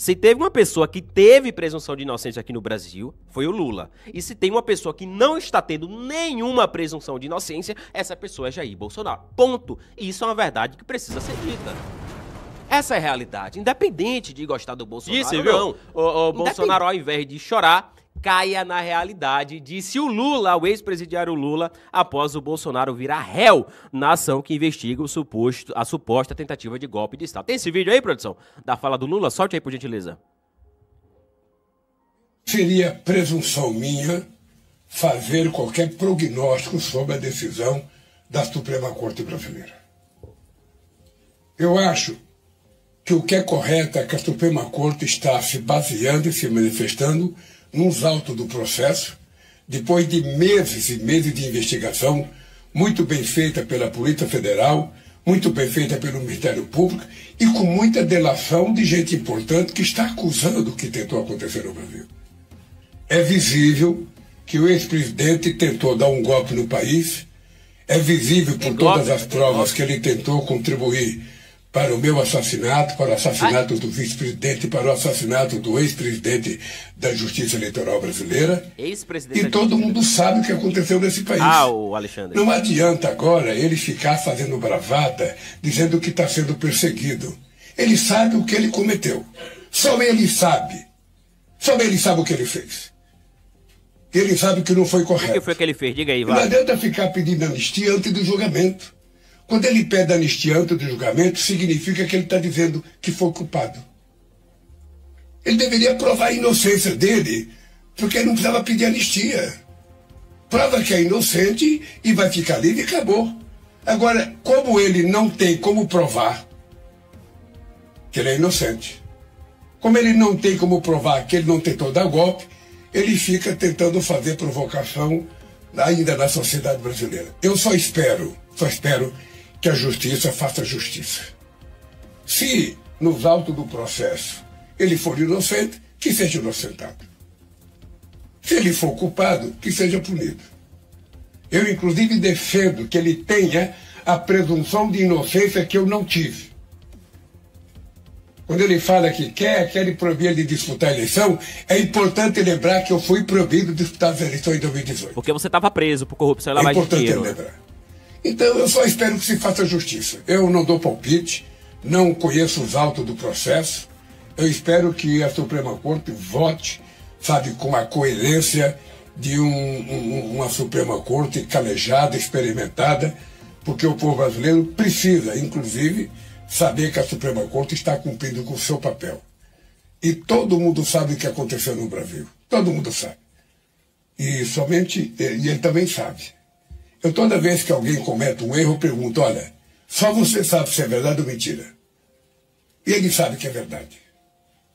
Se teve uma pessoa que teve presunção de inocência aqui no Brasil, foi o Lula. E se tem uma pessoa que não está tendo nenhuma presunção de inocência, essa pessoa é Jair Bolsonaro. Ponto. E isso é uma verdade que precisa ser dita. Essa é a realidade, independente de gostar do Bolsonaro ou não. O Bolsonaro, ao invés de chorar, caia na realidade, disse o Lula, o ex-presidiário Lula, após o Bolsonaro virar réu na ação que investiga a suposta tentativa de golpe de Estado. Tem esse vídeo aí, produção? Da fala do Lula? Solte aí, por gentileza. Seria presunção minha fazer qualquer prognóstico sobre a decisão da Suprema Corte Brasileira. Eu acho que o que é correto é que a Suprema Corte está se baseando e se manifestando nos autos do processo, depois de meses e meses de investigação, muito bem feita pela Polícia Federal, muito bem feita pelo Ministério Público e com muita delação de gente importante que está acusando o que tentou acontecer no Brasil. É visível que o ex-presidente tentou dar um golpe no país, é visível por todas as provas que ele tentou contribuir para o meu assassinato, para o assassinato do vice-presidente, para o assassinato do ex-presidente da Justiça Eleitoral Brasileira. E todo mundo sabe o que aconteceu nesse país. O Alexandre. Não adianta agora ele ficar fazendo bravata, dizendo que está sendo perseguido. Ele sabe o que ele cometeu. Só ele sabe. Só ele sabe o que ele fez. Ele sabe que não foi correto. O que foi que ele fez? Diga aí, vai. Não adianta ficar pedindo anistia antes do julgamento. Quando ele pede anistia antes do julgamento, significa que ele está dizendo que foi culpado. Ele deveria provar a inocência dele, porque ele não precisava pedir anistia. Prova que é inocente e vai ficar livre e acabou. Agora, como ele não tem como provar que ele é inocente, como ele não tem como provar que ele não tentou dar golpe, ele fica tentando fazer provocação ainda na sociedade brasileira. Eu só espero que a justiça faça justiça. Se, nos autos do processo, ele for inocente, que seja inocentado. Se ele for culpado, que seja punido. Eu, inclusive, defendo que ele tenha a presunção de inocência que eu não tive. Quando ele fala que quer proibir ele de disputar a eleição, é importante lembrar que eu fui proibido de disputar as eleições em 2018. Porque você estava preso por corrupção e lavagem de dinheiro. É importante lembrar. Então, eu só espero que se faça justiça. Eu não dou palpite, não conheço os autos do processo. Eu espero que a Suprema Corte vote, sabe, com a coerência de uma Suprema Corte calejada, experimentada, porque o povo brasileiro precisa, inclusive, saber que a Suprema Corte está cumprindo com o seu papel. E todo mundo sabe o que aconteceu no Brasil. Todo mundo sabe. E ele também sabe. Eu, toda vez que alguém comete um erro, pergunto, olha, só você sabe se é verdade ou mentira. E ele sabe que é verdade.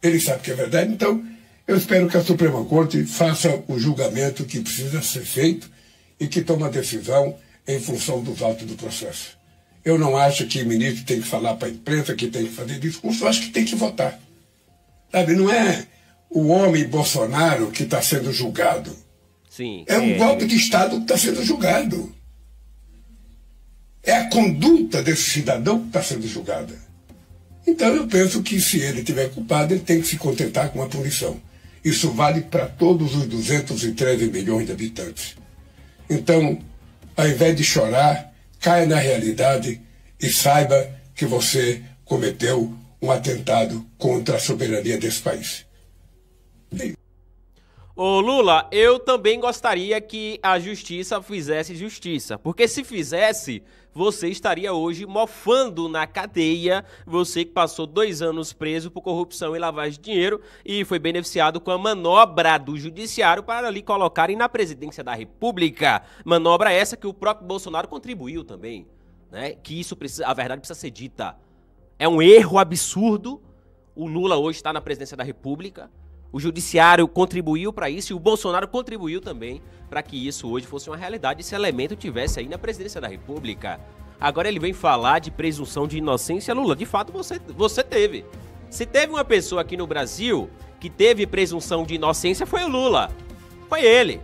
Ele sabe que é verdade, então eu espero que a Suprema Corte faça o julgamento que precisa ser feito e que tome a decisão em função dos autos do processo. Eu não acho que o ministro tem que falar para a imprensa, que tem que fazer discurso, eu acho que tem que votar. Sabe, não é o homem Bolsonaro que está sendo julgado. Sim, é um golpe de Estado que está sendo julgado. É a conduta desse cidadão que está sendo julgada. Então eu penso que se ele estiver culpado, ele tem que se contentar com a punição. Isso vale para todos os 213 milhões de habitantes. Então, ao invés de chorar, caia na realidade e saiba que você cometeu um atentado contra a soberania desse país. Ô Lula, eu também gostaria que a justiça fizesse justiça, porque se fizesse, você estaria hoje mofando na cadeia, você que passou 2 anos preso por corrupção e lavagem de dinheiro e foi beneficiado com a manobra do judiciário para lhe colocarem na presidência da República. Manobra essa que o próprio Bolsonaro contribuiu também, né? Que isso precisa, a verdade precisa ser dita. É um erro absurdo, o Lula hoje está na presidência da República. O judiciário contribuiu para isso e o Bolsonaro contribuiu também para que isso hoje fosse uma realidade, esse elemento tivesse aí na presidência da República. Agora ele vem falar de presunção de inocência, Lula. De fato, você teve. Se teve uma pessoa aqui no Brasil que teve presunção de inocência, foi o Lula. Foi ele.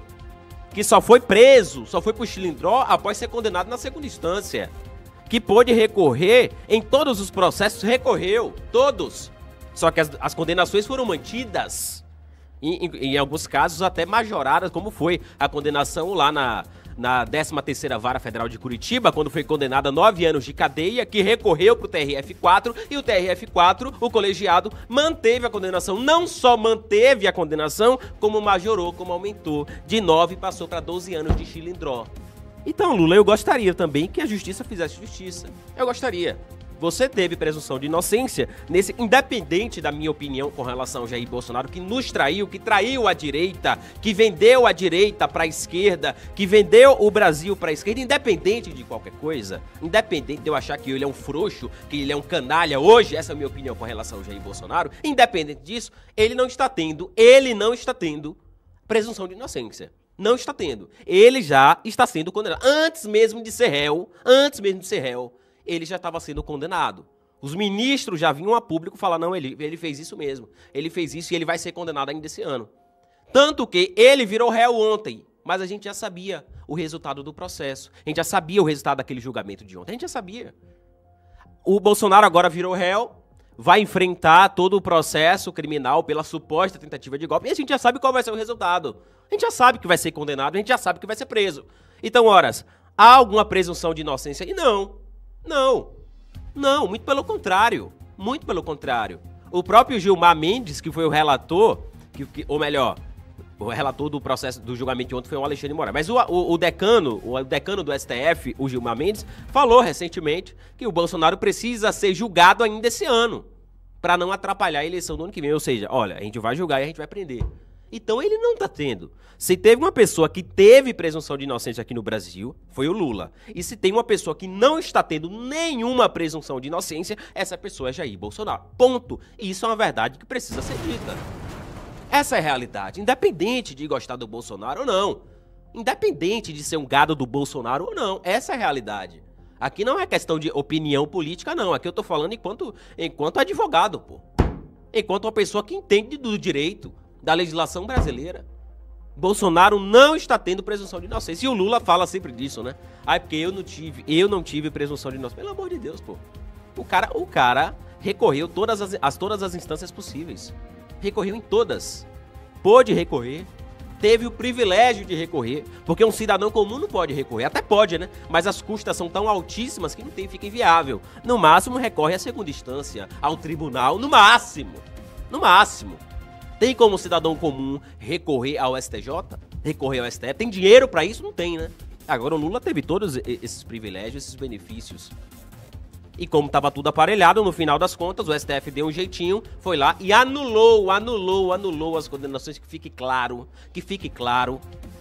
Que só foi preso, só foi pro Chilindró após ser condenado na segunda instância. Que pôde recorrer em todos os processos, recorreu, todos. Só que as condenações foram mantidas. Em alguns casos até majoradas, como foi a condenação lá na 13ª Vara Federal de Curitiba, quando foi condenada a 9 anos de cadeia, que recorreu para o TRF4, e o TRF4, o colegiado, manteve a condenação. Não só manteve a condenação, como majorou, como aumentou. De 9 passou para 12 anos de chilindró. Então, Lula, eu gostaria também que a justiça fizesse justiça. Eu gostaria. Você teve presunção de inocência, independente da minha opinião com relação ao Jair Bolsonaro, que nos traiu, que traiu a direita, que vendeu a direita para a esquerda, que vendeu o Brasil para a esquerda, independente de qualquer coisa, independente de eu achar que ele é um frouxo, que ele é um canalha, hoje, essa é a minha opinião com relação ao Jair Bolsonaro, independente disso, ele não está tendo presunção de inocência. Não está tendo. Ele já está sendo condenado. Antes mesmo de ser réu, ele já estava sendo condenado. Os ministros já vinham a público falar, não, ele fez isso mesmo. Ele fez isso e ele vai ser condenado ainda esse ano. Tanto que ele virou réu ontem, mas a gente já sabia o resultado do processo. A gente já sabia o resultado daquele julgamento de ontem. A gente já sabia. O Bolsonaro agora virou réu, vai enfrentar todo o processo criminal pela suposta tentativa de golpe, e a gente já sabe qual vai ser o resultado. A gente já sabe que vai ser condenado, a gente já sabe que vai ser preso. Então, horas, há alguma presunção de inocência? E não, muito pelo contrário. Muito pelo contrário. O próprio Gilmar Mendes, que foi o relator, ou melhor, o relator do processo do julgamento de ontem foi o Alexandre Moraes. Mas o decano do STF, o Gilmar Mendes, falou recentemente que o Bolsonaro precisa ser julgado ainda esse ano, para não atrapalhar a eleição do ano que vem. Ou seja, olha, a gente vai julgar e a gente vai prender. Então ele não está tendo. Se teve uma pessoa que teve presunção de inocência aqui no Brasil, foi o Lula. E se tem uma pessoa que não está tendo nenhuma presunção de inocência, essa pessoa é Jair Bolsonaro. Ponto. E isso é uma verdade que precisa ser dita. Essa é a realidade. Independente de gostar do Bolsonaro ou não. Independente de ser um gado do Bolsonaro ou não. Essa é a realidade. Aqui não é questão de opinião política, não. Aqui eu tô falando enquanto advogado, pô. Enquanto uma pessoa que entende do direito, da legislação brasileira. Bolsonaro não está tendo presunção de inocência. E o Lula fala sempre disso, né? Porque eu não tive presunção de inocência. Pelo amor de Deus, pô. O cara recorreu todas as instâncias possíveis. Recorreu em todas. Pôde recorrer. Teve o privilégio de recorrer. Porque um cidadão comum não pode recorrer. Até pode, né? Mas as custas são tão altíssimas que fica inviável. No máximo, recorre à segunda instância, ao tribunal. No máximo. Tem como cidadão comum recorrer ao STJ? Recorrer ao STF? Tem dinheiro pra isso? Não tem, né? Agora o Lula teve todos esses privilégios, esses benefícios. E como estava tudo aparelhado, no final das contas, o STF deu um jeitinho, foi lá e anulou as condenações, que fique claro.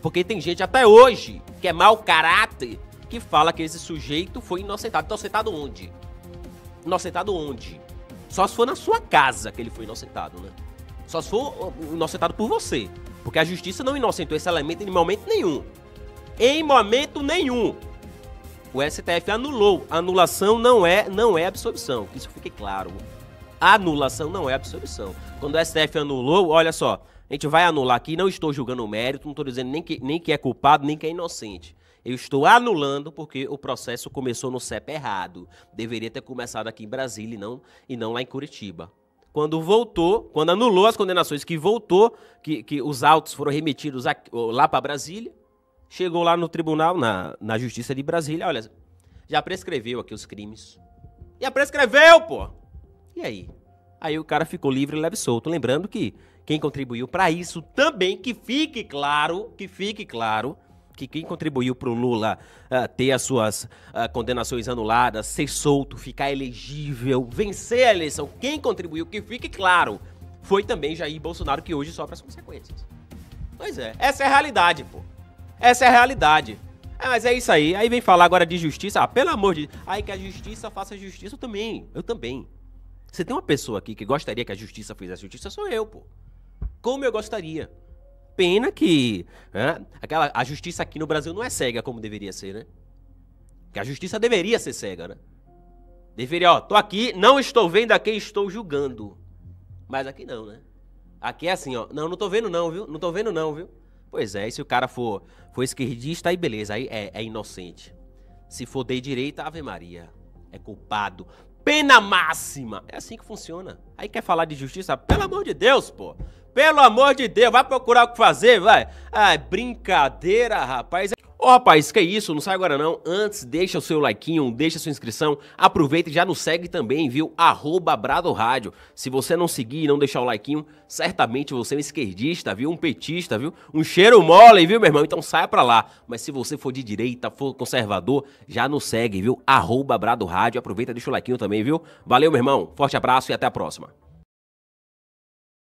Porque tem gente até hoje, que é mau caráter, que fala que esse sujeito foi inocentado. Então, inocentado onde? Inocentado onde? Só se for na sua casa que ele foi inocentado, né? Só se for inocentado por você. Porque a justiça não inocentou esse elemento em momento nenhum. Em momento nenhum. O STF anulou. Anulação não é absolvição. Que isso fique claro. Anulação não é absolvição. Quando o STF anulou, olha só. A gente vai anular aqui. Não estou julgando o mérito. Não estou dizendo nem que é culpado, nem que é inocente. Eu estou anulando porque o processo começou no CEP errado. Deveria ter começado aqui em Brasília e não lá em Curitiba. Quando anulou as condenações, que os autos foram remetidos lá para Brasília, chegou lá no tribunal, na Justiça de Brasília, olha, já prescreveu aqui os crimes. Já prescreveu, pô! E aí? Aí o cara ficou livre e leve e solto. Lembrando que quem contribuiu para isso também, que fique claro, que quem contribuiu para o Lula ter as suas condenações anuladas, ser solto, ficar elegível, vencer a eleição, quem contribuiu, que fique claro, foi também Jair Bolsonaro, que hoje sofre as consequências. Pois é, essa é a realidade, pô. Essa é a realidade. Mas é isso aí. Aí vem falar agora de justiça. Pelo amor de Deus. Aí que a justiça faça justiça, eu também. Se tem uma pessoa aqui que gostaria que a justiça fizesse justiça, sou eu, pô. Como eu gostaria. Pena que a justiça aqui no Brasil não é cega como deveria ser, né? Que a justiça deveria ser cega, né? Deveria, tô aqui, não estou vendo a quem estou julgando. Mas aqui não, né? Aqui é assim, não tô vendo não, viu? Não tô vendo não, viu? Pois é, e se o cara for esquerdista, aí beleza, aí é inocente. Se for de direita, Ave Maria, é culpado. Pena máxima. É assim que funciona. Aí quer falar de justiça? Pelo amor de Deus, pô. Pelo amor de Deus, vai procurar o que fazer, vai. Ah, brincadeira, rapaz. Ô, rapaz, que isso? Não sai agora não. Antes, deixa o seu likeinho, deixa a sua inscrição. Aproveita e já nos segue também, viu? @BradoRádio. Se você não seguir e não deixar o likeinho, certamente você é um esquerdista, viu? Um petista, viu? Um cheiro mole, viu, meu irmão? Então saia pra lá. Mas se você for de direita, for conservador, já nos segue, viu? @BradoRádio. Aproveita e deixa o likeinho também, viu? Valeu, meu irmão. Forte abraço e até a próxima.